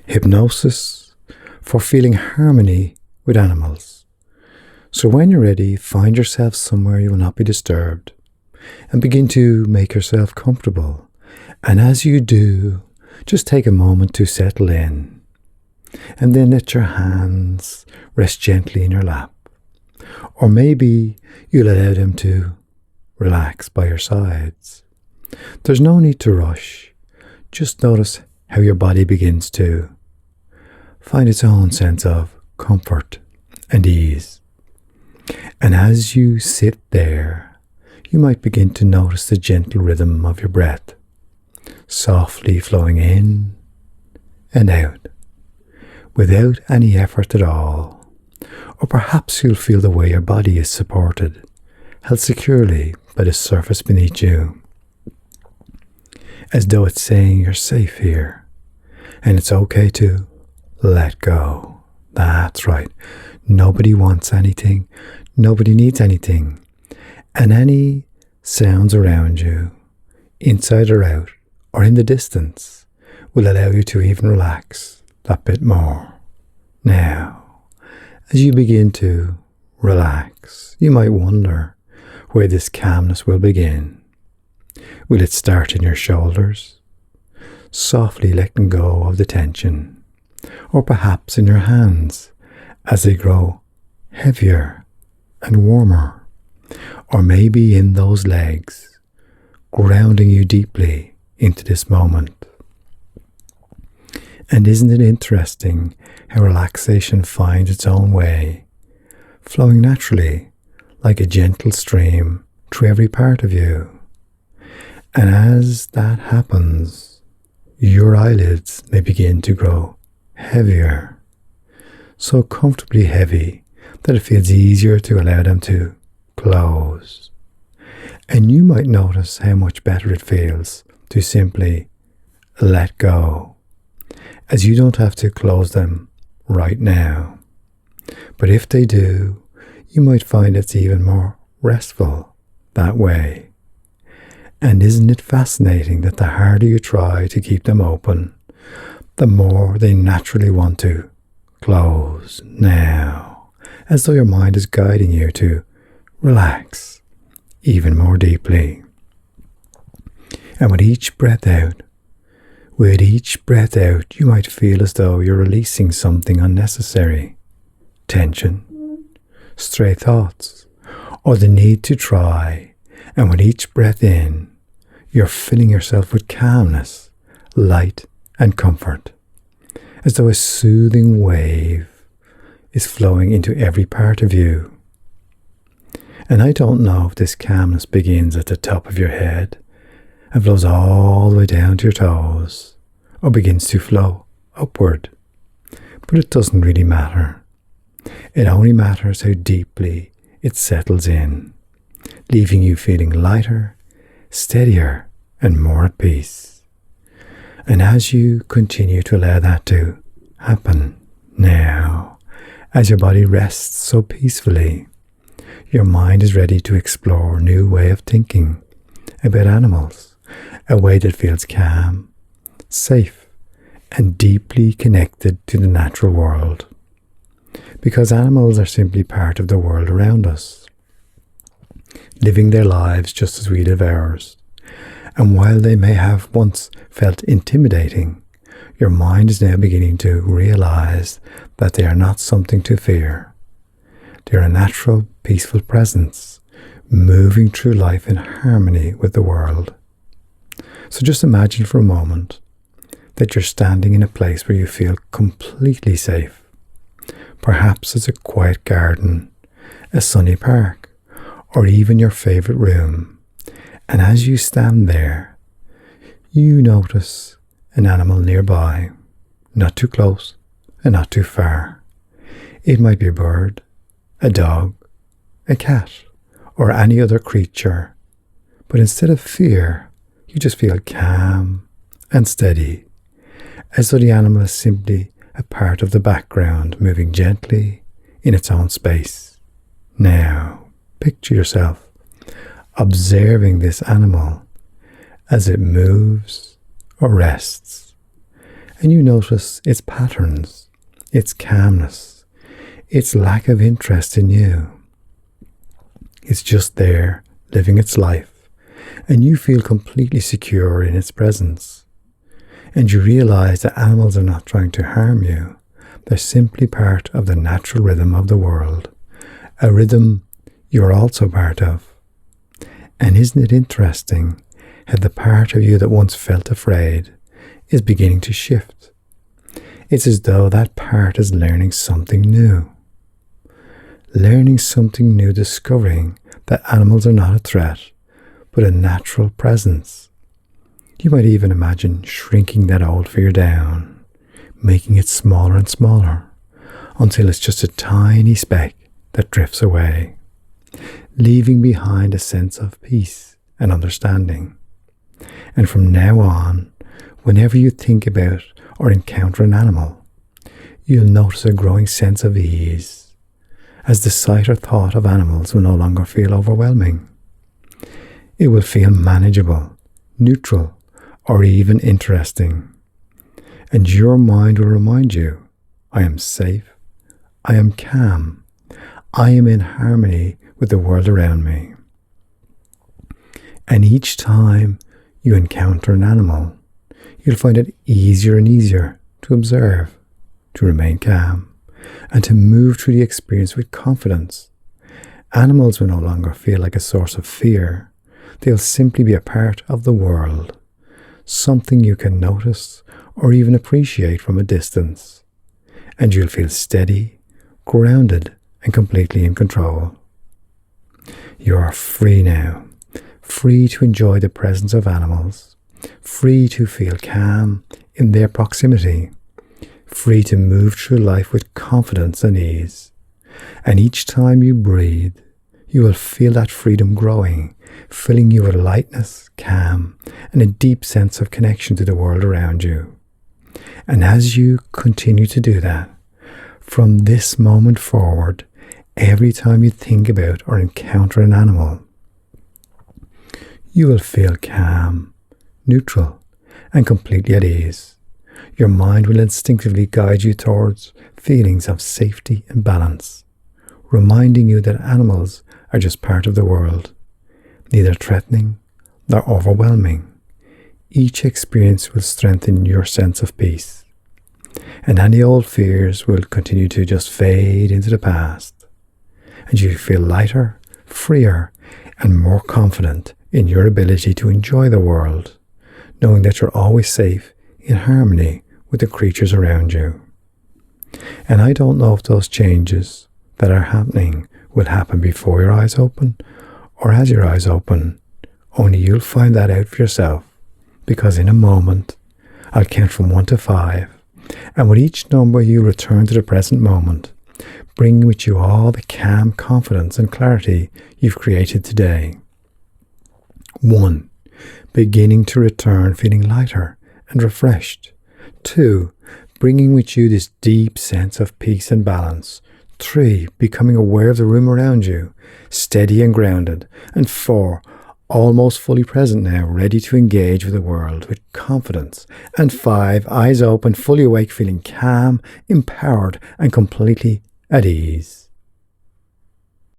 Hypnosis for feeling harmony with animals. So when you're ready, find yourself somewhere you will not be disturbed and begin to make yourself comfortable. And as you do, just take a moment to settle in, and then let your hands rest gently in your lap. Or maybe you'll allow them to relax by your sides. There's no need to rush. Just notice how your body begins to find its own sense of comfort and ease. And as you sit there, you might begin to notice the gentle rhythm of your breath, softly flowing in and out, without any effort at all. Or perhaps you'll feel the way your body is supported, held securely by the surface beneath you, as though it's saying you're safe here, and it's okay to let go. That's right. Nobody wants anything. Nobody needs anything. And any sounds around you, inside or out, or in the distance, will allow you to even relax that bit more. Now, as you begin to relax, you might wonder where this calmness will begin. Will it start in your shoulders, softly letting go of the tension, or perhaps in your hands as they grow heavier and warmer, or maybe in those legs, grounding you deeply into this moment? And isn't it interesting how relaxation finds its own way, flowing naturally like a gentle stream through every part of you? And as that happens, your eyelids may begin to grow heavier, so comfortably heavy that it feels easier to allow them to close. And you might notice how much better it feels to simply let go, as you don't have to close them right now. But if they do, you might find it's even more restful that way. And isn't it fascinating that the harder you try to keep them open, the more they naturally want to close now, as though your mind is guiding you to relax even more deeply. And with each breath out, you might feel as though you're releasing something unnecessary, tension, stray thoughts, or the need to try. And with each breath in, you're filling yourself with calmness, light, and comfort, as though a soothing wave is flowing into every part of you. And I don't know if this calmness begins at the top of your head and flows all the way down to your toes, or begins to flow upward. But it doesn't really matter. It only matters how deeply it settles in, leaving you feeling lighter, steadier, and more at peace. And as you continue to allow that to happen now, as your body rests so peacefully, your mind is ready to explore a new way of thinking about animals, a way that feels calm, safe, and deeply connected to the natural world. Because animals are simply part of the world around us, living their lives just as we live ours. And while they may have once felt intimidating, your mind is now beginning to realize that they are not something to fear. They are a natural, peaceful presence, moving through life in harmony with the world. So just imagine for a moment that you're standing in a place where you feel completely safe. Perhaps it's a quiet garden, a sunny park, or even your favorite room. And as you stand there, you notice an animal nearby, not too close and not too far. It might be a bird, a dog, a cat, or any other creature. But instead of fear, you just feel calm and steady, as though the animal is simply a part of the background, moving gently in its own space. Now, picture yourself observing this animal as it moves or rests, And you notice its patterns, its calmness, its lack of interest in you. It's just there, living its life, and you feel completely secure in its presence. And you realize that animals are not trying to harm you. They're simply part of the natural rhythm of the world, a rhythm you're also part of. And isn't it interesting how the part of you that once felt afraid is beginning to shift? It's as though that part is learning something new. Learning something new, discovering that animals are not a threat, but a natural presence. You might even imagine shrinking that old fear down, making it smaller and smaller, until it's just a tiny speck that drifts away, leaving behind a sense of peace and understanding. And from now on, whenever you think about or encounter an animal, you'll notice a growing sense of ease, as the sight or thought of animals will no longer feel overwhelming. It will feel manageable, neutral, or even interesting. And your mind will remind you, I am safe, I am calm, I am in harmony with the world around me. And each time you encounter an animal, you'll find it easier and easier to observe, to remain calm, and to move through the experience with confidence. Animals will no longer feel like a source of fear. They'll simply be a part of the world, something you can notice or even appreciate from a distance. And you'll feel steady, grounded, and completely in control. You are free now, free to enjoy the presence of animals, free to feel calm in their proximity, free to move through life with confidence and ease. And each time you breathe, you will feel that freedom growing, filling you with lightness, calm, and a deep sense of connection to the world around you. And as you continue to do that, from this moment forward, every time you think about or encounter an animal, you will feel calm, neutral, and completely at ease. Your mind will instinctively guide you towards feelings of safety and balance, reminding you that animals are just part of the world, neither threatening nor overwhelming. Each experience will strengthen your sense of peace, and any old fears will continue to just fade into the past, and you feel lighter, freer, and more confident in your ability to enjoy the world, knowing that you're always safe in harmony with the creatures around you. And I don't know if those changes that are happening will happen before your eyes open or as your eyes open. Only you'll find that out for yourself, because in a moment I'll count from 1 to 5, and with each number you return to the present moment, bringing with you all the calm confidence and clarity you've created today. 1. Beginning to return feeling lighter and refreshed. 2. Bringing with you this deep sense of peace and balance. 3. Becoming aware of the room around you, steady and grounded. And 4. Almost fully present now, ready to engage with the world with confidence. And 5. Eyes open, fully awake, feeling calm, empowered, and completely at ease.